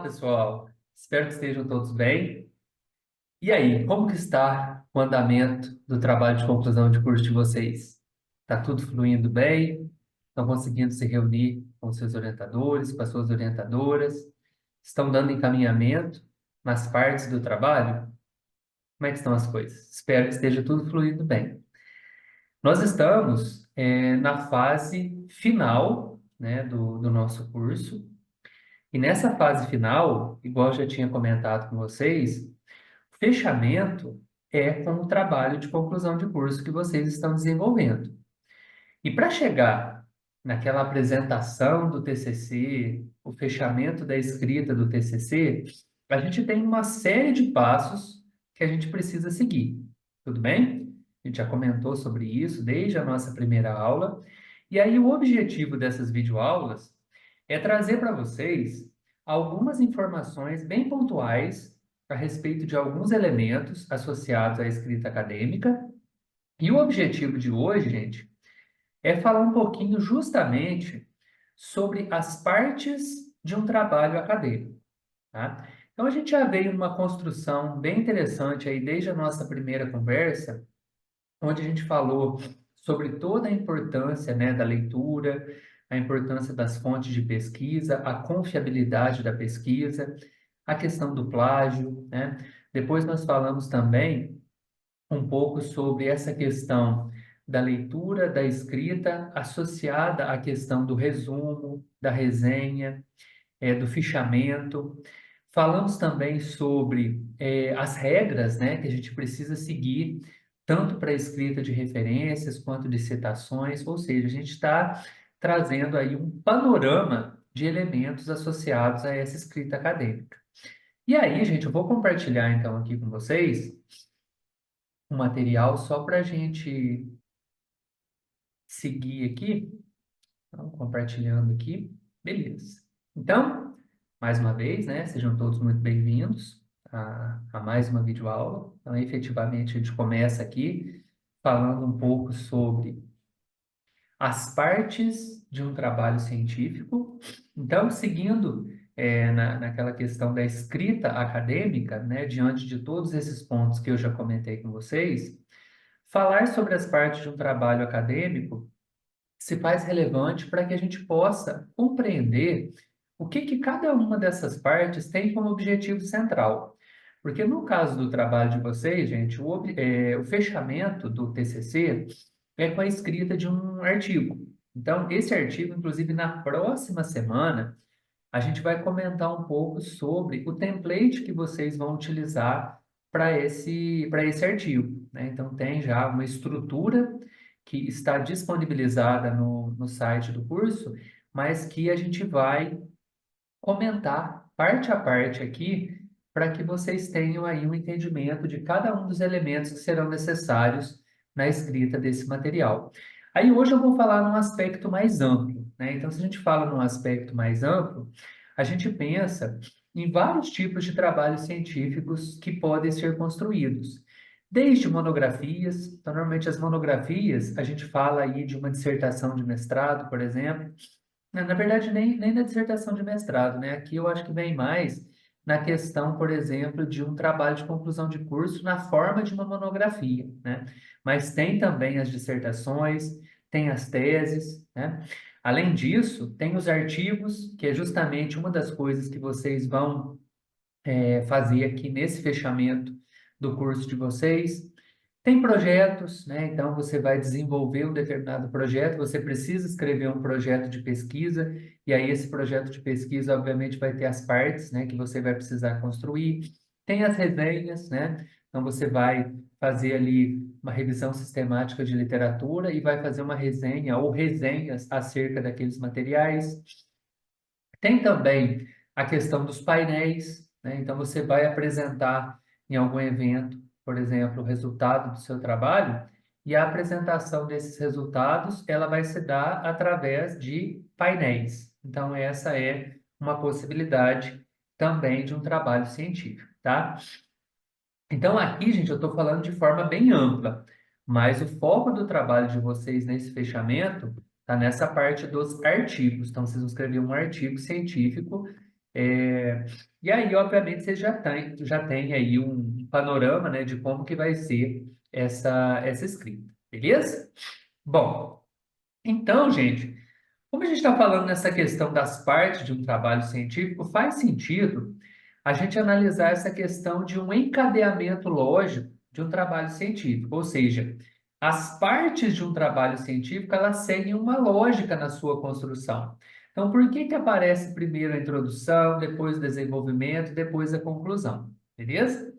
Pessoal. Espero que estejam todos bem. E aí, como que está o andamento do trabalho de conclusão de curso de vocês? Está tudo fluindo bem? Estão conseguindo se reunir com seus orientadores, com as suas orientadoras? Estão dando encaminhamento nas partes do trabalho? Como é que estão as coisas? Espero que esteja tudo fluindo bem. Nós estamos na fase final, né, do nosso curso. E nessa fase final, igual eu já tinha comentado com vocês, fechamento é com o trabalho de conclusão de curso que vocês estão desenvolvendo. E para chegar naquela apresentação do TCC, o fechamento da escrita do TCC, a gente tem uma série de passos que a gente precisa seguir. Tudo bem? A gente já comentou sobre isso desde a nossa primeira aula. E aí, o objetivo dessas videoaulas é trazer para vocês algumas informações bem pontuais a respeito de alguns elementos associados à escrita acadêmica. E o objetivo de hoje, gente, é falar um pouquinho justamente sobre as partes de um trabalho acadêmico, tá? Então, a gente já veio numa construção bem interessante aí desde a nossa primeira conversa, onde a gente falou sobre toda a importância, né, da leitura, a importância das fontes de pesquisa, a confiabilidade da pesquisa, a questão do plágio, né? Depois nós falamos também um pouco sobre essa questão da leitura, da escrita, associada à questão do resumo, da resenha, do fichamento. Falamos também sobre as regras, né, que a gente precisa seguir, tanto para a escrita de referências quanto de citações, ou seja, a gente está trazendo aí um panorama de elementos associados a essa escrita acadêmica. E aí, gente, eu vou compartilhar então aqui com vocês um material só para a gente seguir aqui. Então, compartilhando aqui. Beleza. Então, mais uma vez, né? Sejam todos muito bem-vindos a mais uma videoaula. Então, efetivamente, a gente começa aqui falando um pouco sobre as partes de um trabalho científico. Então, seguindo naquela questão da escrita acadêmica, né? Diante de todos esses pontos que eu já comentei com vocês, falar sobre as partes de um trabalho acadêmico se faz relevante para que a gente possa compreender o que que cada uma dessas partes tem como objetivo central. Porque no caso do trabalho de vocês, gente, o fechamento do TCC é com a escrita de um artigo. Então, esse artigo, inclusive, na próxima semana, a gente vai comentar um pouco sobre o template que vocês vão utilizar para esse artigo, né? Então, tem já uma estrutura que está disponibilizada no site do curso, mas que a gente vai comentar parte a parte aqui para que vocês tenham aí um entendimento de cada um dos elementos que serão necessários na escrita desse material. Aí hoje eu vou falar num aspecto mais amplo, né? Então, se a gente fala num aspecto mais amplo, a gente pensa em vários tipos de trabalhos científicos que podem ser construídos. Desde monografias, então, normalmente as monografias, a gente fala aí de uma dissertação de mestrado, por exemplo, na verdade, nem na dissertação de mestrado, né? Aqui eu acho que vem mais na questão, por exemplo, de um trabalho de conclusão de curso na forma de uma monografia, né? Mas tem também as dissertações, tem as teses, né? Além disso, tem os artigos, que é justamente uma das coisas que vocês vão fazer aqui nesse fechamento do curso de vocês. Tem projetos, né? Então você vai desenvolver um determinado projeto, você precisa escrever um projeto de pesquisa, e aí esse projeto de pesquisa, obviamente, vai ter as partes, né, que você vai precisar construir. Tem as resenhas, né? Então você vai fazer ali uma revisão sistemática de literatura e vai fazer uma resenha ou resenhas acerca daqueles materiais. Tem também a questão dos painéis, né? Então, você vai apresentar em algum evento, por exemplo, o resultado do seu trabalho, e a apresentação desses resultados, ela vai se dar através de painéis. Então, essa é uma possibilidade também de um trabalho científico, tá? Então, aqui, gente, eu estou falando de forma bem ampla, mas o foco do trabalho de vocês nesse fechamento está nessa parte dos artigos. Então, vocês vão escrever um artigo científico E aí, obviamente, você já tem aí um panorama, né, de como que vai ser essa escrita, beleza? Bom, então, gente, como a gente está falando nessa questão das partes de um trabalho científico, faz sentido a gente analisar essa questão de um encadeamento lógico de um trabalho científico, ou seja, as partes de um trabalho científico, elas seguem uma lógica na sua construção. Então, por que que aparece primeiro a introdução, depois o desenvolvimento, depois a conclusão? Beleza?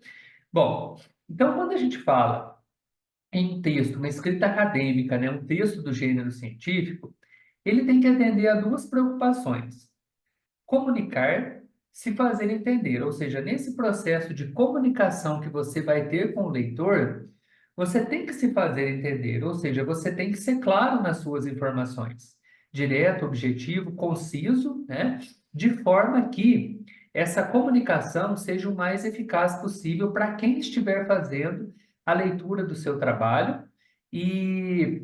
Bom, então quando a gente fala em um texto, uma escrita acadêmica, né, um texto do gênero científico, ele tem que atender a duas preocupações: comunicar, se fazer entender. Ou seja, nesse processo de comunicação que você vai ter com o leitor, você tem que se fazer entender, ou seja, você tem que ser claro nas suas informações, direto, objetivo, conciso, né? De forma que essa comunicação seja o mais eficaz possível para quem estiver fazendo a leitura do seu trabalho e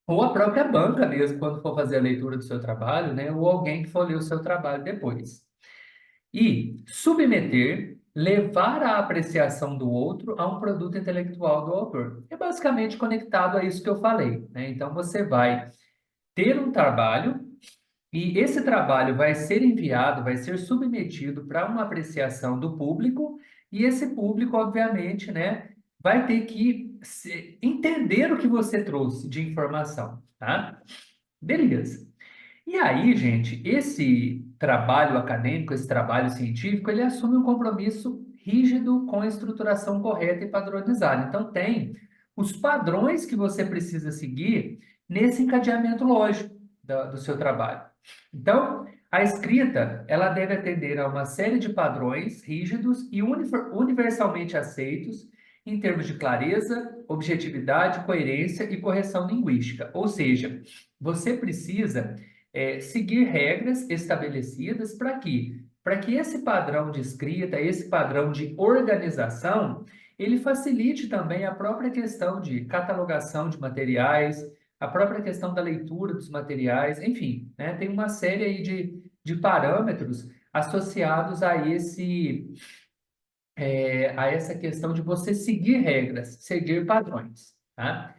ou a própria banca mesmo, quando for fazer a leitura do seu trabalho, né? Ou alguém que for ler o seu trabalho depois. E submeter, levar à apreciação do outro a um produto intelectual do autor. É basicamente conectado a isso que eu falei, né? Então você vai ter um trabalho e esse trabalho vai ser enviado, vai ser submetido para uma apreciação do público, e esse público, obviamente, né, vai ter que entender o que você trouxe de informação, tá? Beleza. E aí, gente, esse trabalho acadêmico, esse trabalho científico, ele assume um compromisso rígido com a estruturação correta e padronizada. Então, tem os padrões que você precisa seguir nesse encadeamento lógico do seu trabalho. Então, a escrita, ela deve atender a uma série de padrões rígidos e universalmente aceitos em termos de clareza, objetividade, coerência e correção linguística. Ou seja, você precisa seguir regras estabelecidas para quê? Para que esse padrão de escrita, esse padrão de organização, ele facilite também a própria questão de catalogação de materiais, a própria questão da leitura dos materiais, enfim, né, tem uma série aí de parâmetros associados a essa questão de você seguir regras, seguir padrões, tá?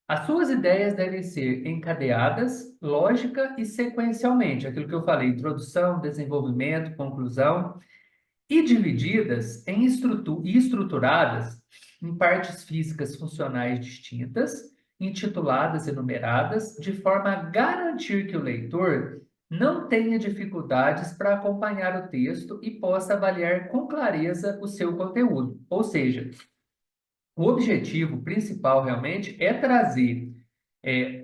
As suas ideias devem ser encadeadas, lógica e sequencialmente, aquilo que eu falei, introdução, desenvolvimento, conclusão, e divididas e estruturadas em partes físicas funcionais distintas, intituladas e numeradas, de forma a garantir que o leitor não tenha dificuldades para acompanhar o texto e possa avaliar com clareza o seu conteúdo. Ou seja, o objetivo principal realmente é trazer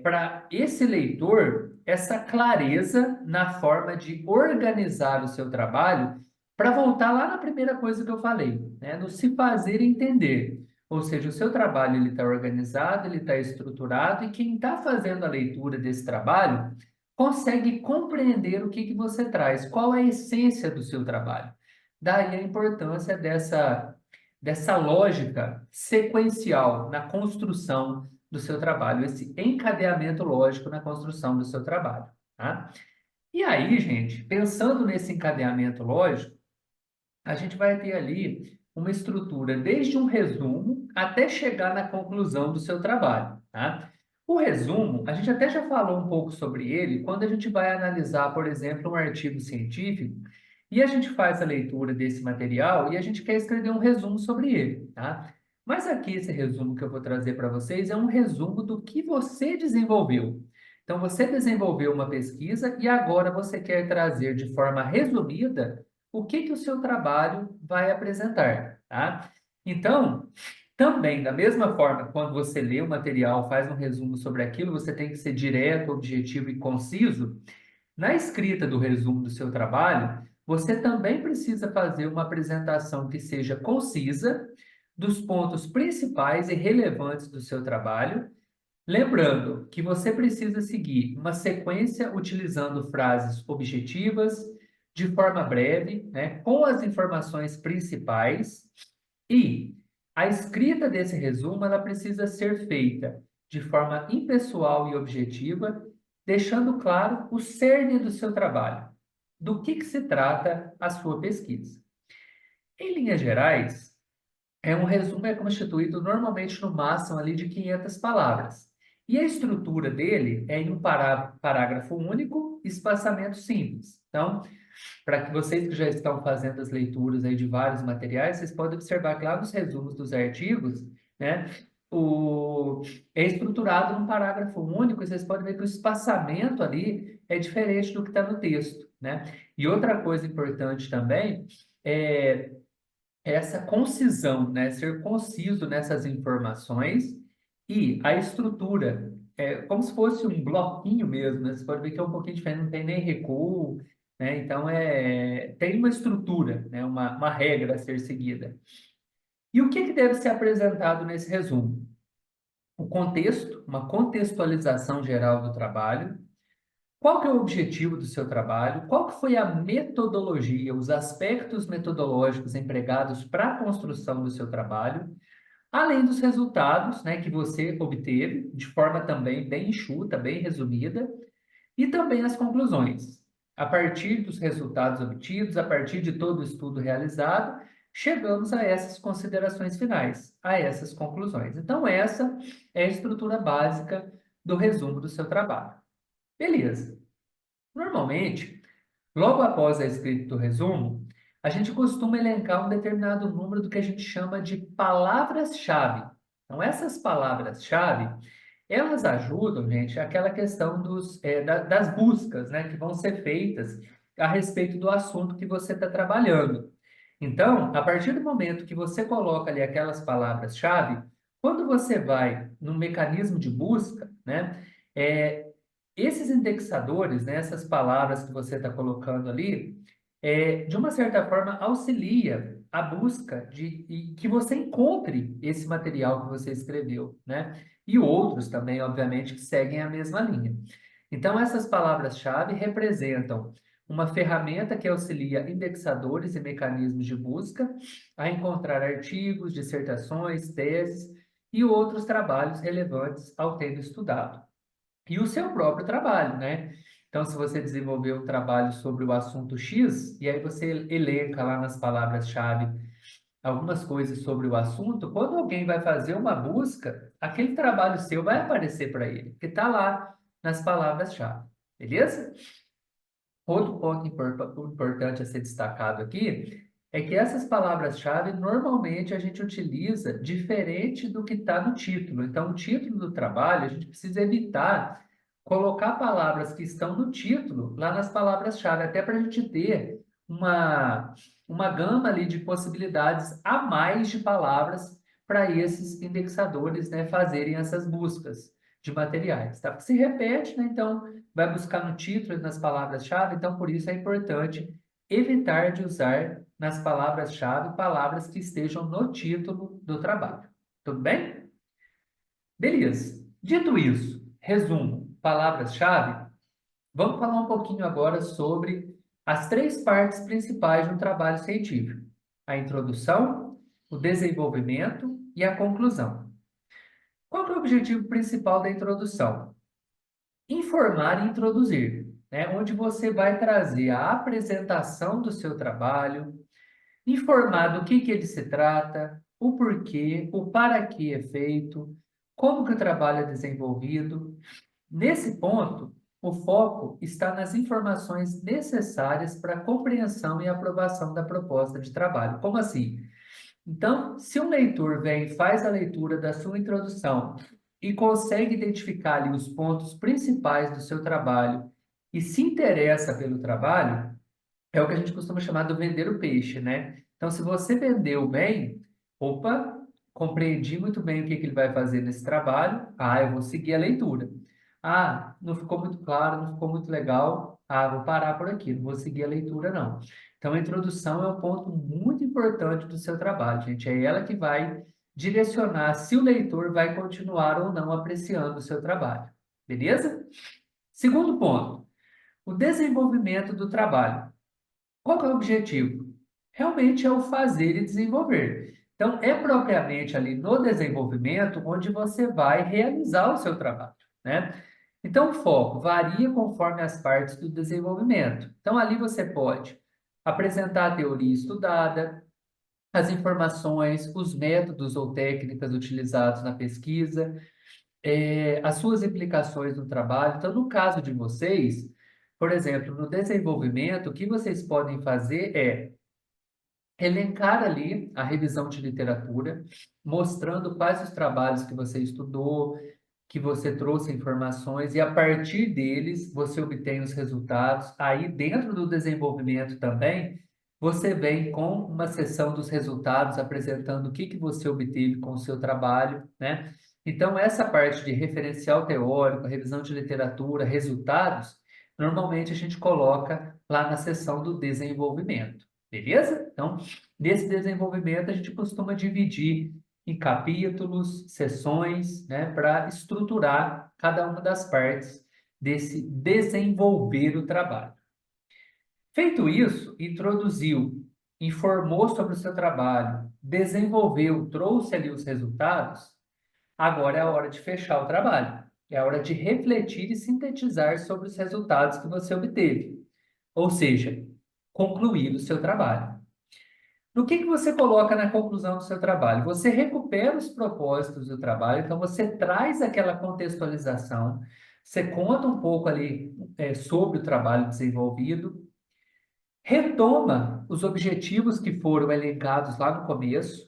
para esse leitor essa clareza na forma de organizar o seu trabalho, para voltar lá na primeira coisa que eu falei, né? No se fazer entender. Ou seja, o seu trabalho ele está organizado, ele está estruturado, e quem está fazendo a leitura desse trabalho consegue compreender o que que você traz, qual é a essência do seu trabalho. Daí a importância dessa lógica sequencial na construção do seu trabalho, esse encadeamento lógico na construção do seu trabalho, tá? E aí, gente, pensando nesse encadeamento lógico, a gente vai ter ali uma estrutura desde um resumo até chegar na conclusão do seu trabalho, tá? O resumo, a gente até já falou um pouco sobre ele quando a gente vai analisar, por exemplo, um artigo científico e a gente faz a leitura desse material e a gente quer escrever um resumo sobre ele, tá? Mas aqui esse resumo que eu vou trazer para vocês é um resumo do que você desenvolveu. Então, você desenvolveu uma pesquisa e agora você quer trazer de forma resumida o que que o seu trabalho vai apresentar, tá? Então, também, da mesma forma, quando você lê o material, faz um resumo sobre aquilo, você tem que ser direto, objetivo e conciso. Na escrita do resumo do seu trabalho, você também precisa fazer uma apresentação que seja concisa dos pontos principais e relevantes do seu trabalho, lembrando que você precisa seguir uma sequência utilizando frases objetivas, de forma breve, né, com as informações principais, e a escrita desse resumo ela precisa ser feita de forma impessoal e objetiva, deixando claro o cerne do seu trabalho. do que se trata a sua pesquisa. Em linhas gerais, um resumo é constituído normalmente no máximo ali de 500 palavras. E a estrutura dele é em um parágrafo único, espaçamento simples. Então, para que vocês que já estão fazendo as leituras aí de vários materiais, vocês podem observar que lá nos resumos dos artigos, né, o, é estruturado num parágrafo único, e vocês podem ver que o espaçamento ali é diferente do que está no texto, né? E outra coisa importante também é essa concisão, né? Ser conciso nessas informações e a estrutura. É como se fosse um bloquinho mesmo, né? Você pode ver que é um pouquinho diferente, não tem nem recuo, né? Então, tem uma estrutura, né? Uma regra a ser seguida. E o que que deve ser apresentado nesse resumo? O contexto, uma contextualização geral do trabalho, qual que é o objetivo do seu trabalho? Qual que foi a metodologia, os aspectos metodológicos empregados para a construção do seu trabalho? Além dos resultados, né, que você obteve, de forma também bem enxuta, bem resumida, e também as conclusões. A partir dos resultados obtidos, a partir de todo o estudo realizado, chegamos a essas considerações finais, a essas conclusões. Então, essa é a estrutura básica do resumo do seu trabalho. Beleza. Normalmente, logo após a escrita do resumo, a gente costuma elencar um determinado número do que a gente chama de palavras-chave. Então, essas palavras-chave, elas ajudam, gente, aquela questão das buscas, né, que vão ser feitas a respeito do assunto que você está trabalhando. Então, a partir do momento que você coloca ali aquelas palavras-chave, quando você vai no mecanismo de busca, né, é, esses indexadores, né, essas palavras que você está colocando ali, de uma certa forma, auxilia a busca e que você encontre esse material que você escreveu, né? E outros também, obviamente, que seguem a mesma linha. Então, essas palavras-chave representam uma ferramenta que auxilia indexadores e mecanismos de busca a encontrar artigos, dissertações, teses e outros trabalhos relevantes ao tema estudado e o seu próprio trabalho, né? Então, se você desenvolver um trabalho sobre o assunto X, e aí você elenca lá nas palavras-chave algumas coisas sobre o assunto, quando alguém vai fazer uma busca, aquele trabalho seu vai aparecer para ele, que está lá nas palavras-chave, beleza? Outro ponto importante a ser destacado aqui é que essas palavras-chave normalmente a gente utiliza diferente do que está no título. Então, o título do trabalho, a gente precisa evitar colocar palavras que estão no título lá nas palavras-chave, até para a gente ter uma, uma gama ali de possibilidades a mais de palavras para esses indexadores, né, fazerem essas buscas de materiais, tá? Porque se repete, né? Então, vai buscar no título e nas palavras-chave, então por isso é importante evitar de usar nas palavras-chave palavras que estejam no título do trabalho. Tudo bem? Beleza. Dito isso, resumo, palavras-chave, vamos falar um pouquinho agora sobre as três partes principais de um trabalho científico: a introdução, o desenvolvimento e a conclusão. Qual que é o objetivo principal da introdução? Informar e introduzir, né? Onde você vai trazer a apresentação do seu trabalho, informar do que ele se trata, o porquê, o para que é feito, como que o trabalho é desenvolvido. Nesse ponto, o foco está nas informações necessárias para a compreensão e aprovação da proposta de trabalho. Como assim? Então, se um leitor vem e faz a leitura da sua introdução e consegue identificar ali os pontos principais do seu trabalho e se interessa pelo trabalho, é o que a gente costuma chamar de vender o peixe, né? Então, se você vendeu bem, opa, compreendi muito bem o que que ele vai fazer nesse trabalho, eu vou seguir a leitura. Não ficou muito claro, não ficou muito legal, vou parar por aqui, não vou seguir a leitura, não. Então, a introdução é um ponto muito importante do seu trabalho, gente. É ela que vai direcionar se o leitor vai continuar ou não apreciando o seu trabalho. Beleza? Segundo ponto, o desenvolvimento do trabalho. Qual que é o objetivo? Realmente é o fazer e desenvolver. Então, é propriamente ali no desenvolvimento onde você vai realizar o seu trabalho, né? Então, o foco varia conforme as partes do desenvolvimento. Então, ali você pode apresentar a teoria estudada, as informações, os métodos ou técnicas utilizados na pesquisa, as suas implicações no trabalho. Então, no caso de vocês, por exemplo, no desenvolvimento, o que vocês podem fazer é elencar ali a revisão de literatura, mostrando quais os trabalhos que você estudou, que você trouxe informações e a partir deles você obtém os resultados. Aí, dentro do desenvolvimento também, você vem com uma seção dos resultados apresentando o que que você obteve com o seu trabalho, né? Então, essa parte de referencial teórico, revisão de literatura, resultados, normalmente a gente coloca lá na seção do desenvolvimento, beleza? Então, nesse desenvolvimento, a gente costuma dividir em capítulos, sessões, né, para estruturar cada uma das partes desse desenvolver o trabalho. Feito isso, introduziu, informou sobre o seu trabalho, desenvolveu, trouxe ali os resultados, agora é a hora de fechar o trabalho. É a hora de refletir e sintetizar sobre os resultados que você obteve. Ou seja, concluir o seu trabalho. No que você coloca na conclusão do seu trabalho? Você recupera os propósitos do trabalho, então você traz aquela contextualização, você conta um pouco ali sobre o trabalho desenvolvido, retoma os objetivos que foram elencados lá no começo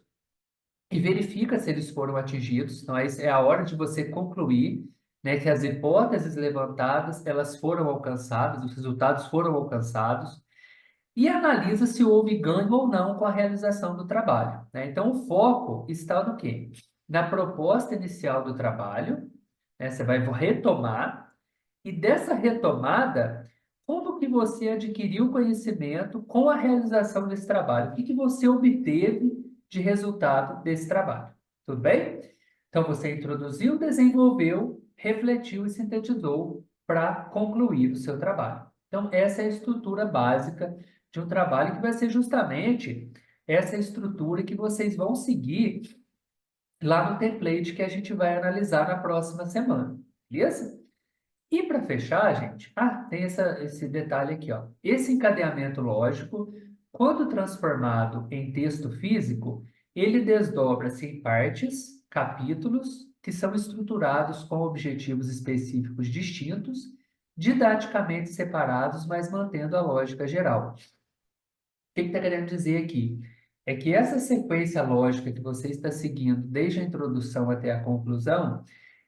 e verifica se eles foram atingidos. Então, aí é a hora de você concluir, né, que as hipóteses levantadas, elas foram alcançadas, os resultados foram alcançados e analisa se houve ganho ou não com a realização do trabalho, né? Então, o foco está no quê? Na proposta inicial do trabalho, né? Você vai retomar, e dessa retomada, como que você adquiriu conhecimento com a realização desse trabalho? O que que você obteve de resultado desse trabalho? Tudo bem? Então, você introduziu, desenvolveu, refletiu e sintetizou para concluir o seu trabalho. Então, essa é a estrutura básica de um trabalho que vai ser justamente essa estrutura que vocês vão seguir lá no template que a gente vai analisar na próxima semana, beleza? E para fechar, gente, tem esse detalhe aqui, ó. Esse encadeamento lógico, quando transformado em texto físico, ele desdobra-se em partes, capítulos, que são estruturados com objetivos específicos distintos, didaticamente separados, mas mantendo a lógica geral. O que está querendo dizer aqui? É que essa sequência lógica que você está seguindo desde a introdução até a conclusão,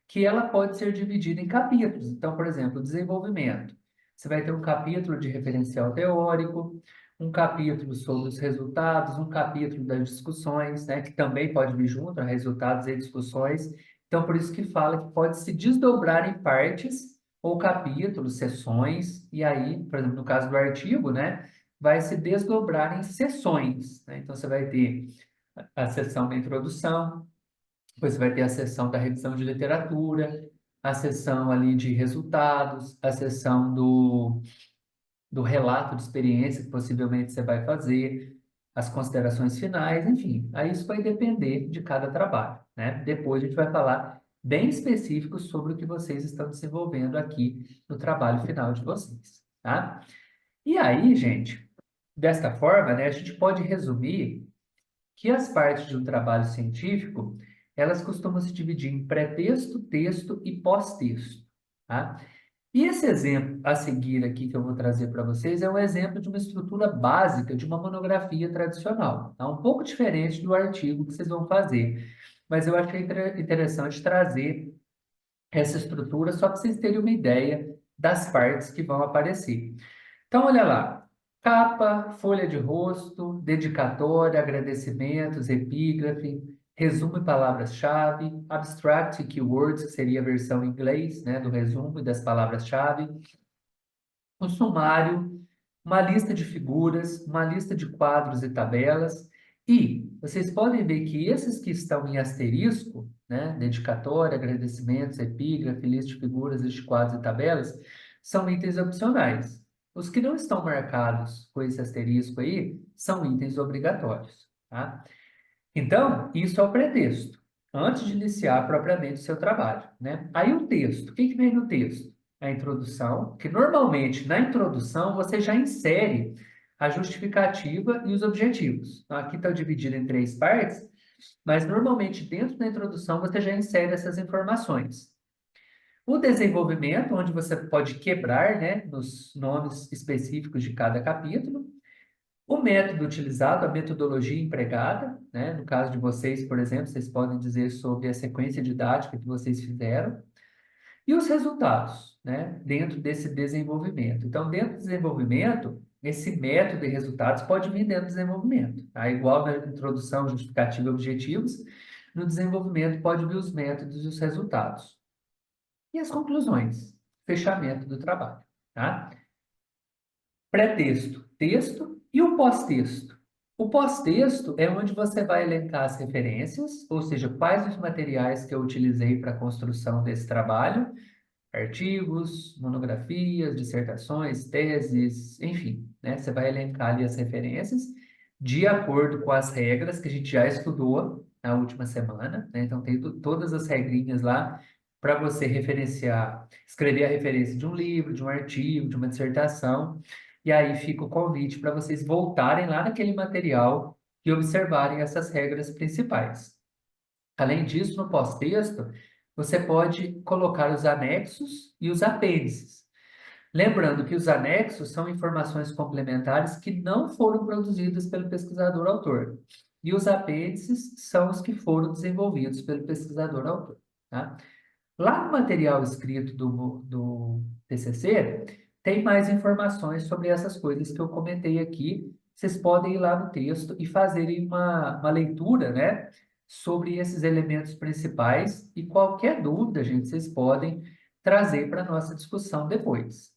que ela pode ser dividida em capítulos. Então, por exemplo, desenvolvimento. Você vai ter um capítulo de referencial teórico, um capítulo sobre os resultados, um capítulo das discussões, né, que também pode vir junto, resultados e discussões. Então, por isso que fala que pode se desdobrar em partes ou capítulos, sessões, e aí, por exemplo, no caso do artigo, né, vai se desdobrar em sessões, né? Então, você vai ter a sessão da introdução, depois você vai ter a sessão da revisão de literatura, a sessão ali de resultados, a sessão do relato de experiência que possivelmente você vai fazer, as considerações finais, enfim. Aí isso vai depender de cada trabalho, né? Depois a gente vai falar bem específico sobre o que vocês estão desenvolvendo aqui no trabalho final de vocês, tá? E aí, gente, desta forma, né, a gente pode resumir que as partes de um trabalho científico, elas costumam se dividir em pré-texto, texto e pós-texto, tá? E esse exemplo a seguir aqui que eu vou trazer para vocês é um exemplo de uma estrutura básica de uma monografia tradicional, tá? Um pouco diferente do artigo que vocês vão fazer, mas eu achei interessante trazer essa estrutura só para vocês terem uma ideia das partes que vão aparecer. Então, olha lá. Capa, folha de rosto, dedicatória, agradecimentos, epígrafe, resumo e palavras-chave, abstract e keywords, que seria a versão em inglês, né, do resumo e das palavras-chave, um sumário, uma lista de figuras, uma lista de quadros e tabelas. E vocês podem ver que esses que estão em asterisco, né, dedicatória, agradecimentos, epígrafe, lista de figuras, lista de quadros e tabelas, são itens opcionais. Os que não estão marcados com esse asterisco aí são itens obrigatórios, tá? Então, isso é o pretexto, antes de iniciar propriamente o seu trabalho, né? Aí o texto, o que que vem no texto? a introdução, que normalmente na introdução você já insere a justificativa e os objetivos. Então, aqui está dividido em três partes, mas normalmente dentro da introdução você já insere essas informações. O desenvolvimento, onde você pode quebrar, né, nos nomes específicos de cada capítulo. O método utilizado, a metodologia empregada, né? No caso de vocês, por exemplo, vocês podem dizer sobre a sequência didática que vocês fizeram e os resultados, né? Dentro desse desenvolvimento. Então, dentro do desenvolvimento, esse método e resultados pode vir dentro do desenvolvimento, tá? Igual na introdução, justificativa e objetivos, no desenvolvimento pode vir os métodos e os resultados. E as conclusões, fechamento do trabalho, tá? Pré-texto, texto e o pós-texto. O pós-texto é onde você vai elencar as referências, ou seja, quais os materiais que eu utilizei para a construção desse trabalho, artigos, monografias, dissertações, teses, enfim, né? Você vai elencar ali as referências de acordo com as regras que a gente já estudou na última semana, né? Então tem todas as regrinhas lá para você referenciar, escrever a referência de um livro, de um artigo, de uma dissertação, e aí fica o convite para vocês voltarem lá naquele material e observarem essas regras principais. Além disso, no pós-texto, você pode colocar os anexos e os apêndices. Lembrando que os anexos são informações complementares que não foram produzidas pelo pesquisador autor. E os apêndices são os que foram desenvolvidos pelo pesquisador autor. Tá? Lá no material escrito do TCC, tem mais informações sobre essas coisas que eu comentei aqui. Vocês podem ir lá no texto e fazerem uma leitura, né, sobre esses elementos principais. E qualquer dúvida, gente, vocês podem trazer para a nossa discussão depois.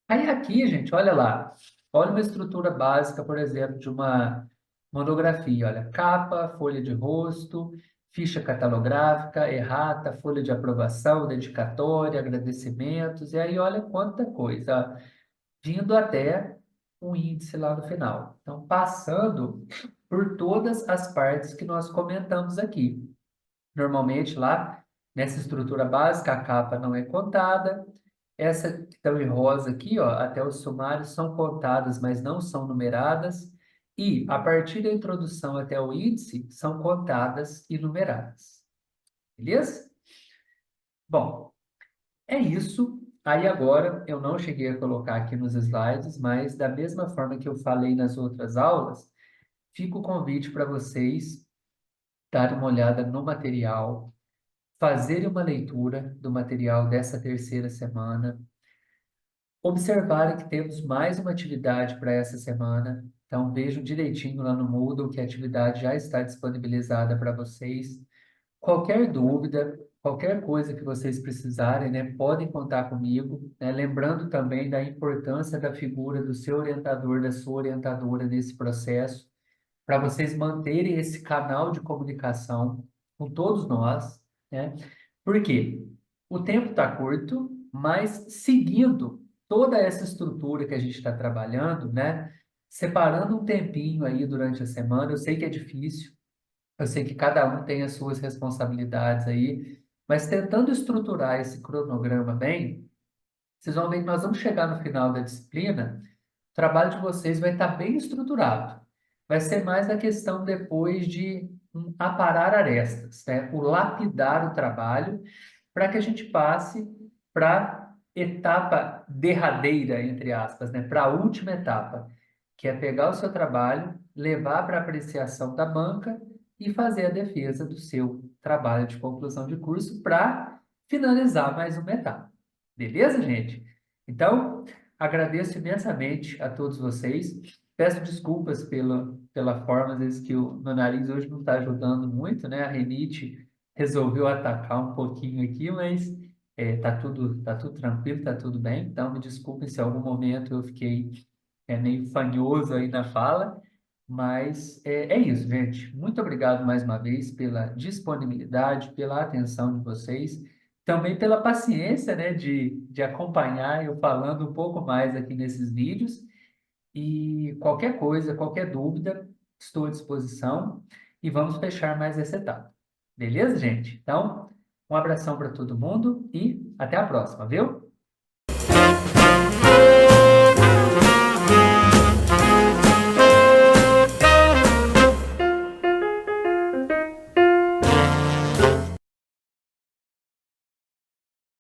Aí aqui, gente, olha lá. Olha uma estrutura básica, por exemplo, de uma monografia. Olha, capa, folha de rosto, ficha catalográfica, errata, folha de aprovação, dedicatória, agradecimentos. E aí, olha quanta coisa, ó, vindo até um índice lá no final. Então, passando por todas as partes que nós comentamos aqui. Normalmente lá, nessa estrutura básica, a capa não é contada. Essa que estão em rosa aqui, ó, até os sumários são contadas, mas não são numeradas. E a partir da introdução até o índice, são contadas e numeradas. Beleza? Bom, é isso. Aí agora, eu não cheguei a colocar aqui nos slides, mas da mesma forma que eu falei nas outras aulas, fica o convite para vocês darem uma olhada no material, fazerem uma leitura do material dessa terceira semana, observarem que temos mais uma atividade para essa semana. Então, vejam direitinho lá no Moodle que a atividade já está disponibilizada para vocês. Qualquer dúvida, qualquer coisa que vocês precisarem, né, podem contar comigo, né? Lembrando também da importância da figura do seu orientador, da sua orientadora nesse processo, para vocês manterem esse canal de comunicação com todos nós, né? Por quê? O tempo está curto, mas seguindo toda essa estrutura que a gente está trabalhando, né? Separando um tempinho aí durante a semana, eu sei que é difícil, eu sei que cada um tem as suas responsabilidades aí, mas tentando estruturar esse cronograma bem, vocês vão ver que nós vamos chegar no final da disciplina, o trabalho de vocês vai estar bem estruturado. Vai ser mais a questão depois de aparar arestas, né? O lapidar o trabalho para que a gente passe para a etapa derradeira, entre aspas, né? Para a última etapa, que é pegar o seu trabalho, levar para apreciação da banca e fazer a defesa do seu trabalho de conclusão de curso para finalizar mais uma etapa. Beleza, gente? Então, agradeço imensamente a todos vocês. Peço desculpas pela forma, às vezes, que o meu nariz hoje não está ajudando muito, né? A rinite resolveu atacar um pouquinho aqui, mas tá tudo tranquilo, tá tudo bem. Então, me desculpem se em algum momento eu fiquei meio fanhoso aí na fala, mas é isso, gente. Muito obrigado mais uma vez pela disponibilidade, pela atenção de vocês, também pela paciência, né, de acompanhar eu falando um pouco mais aqui nesses vídeos. E qualquer coisa, qualquer dúvida, estou à disposição e vamos fechar mais essa etapa. Beleza, gente? Então, um abração para todo mundo e até a próxima, viu?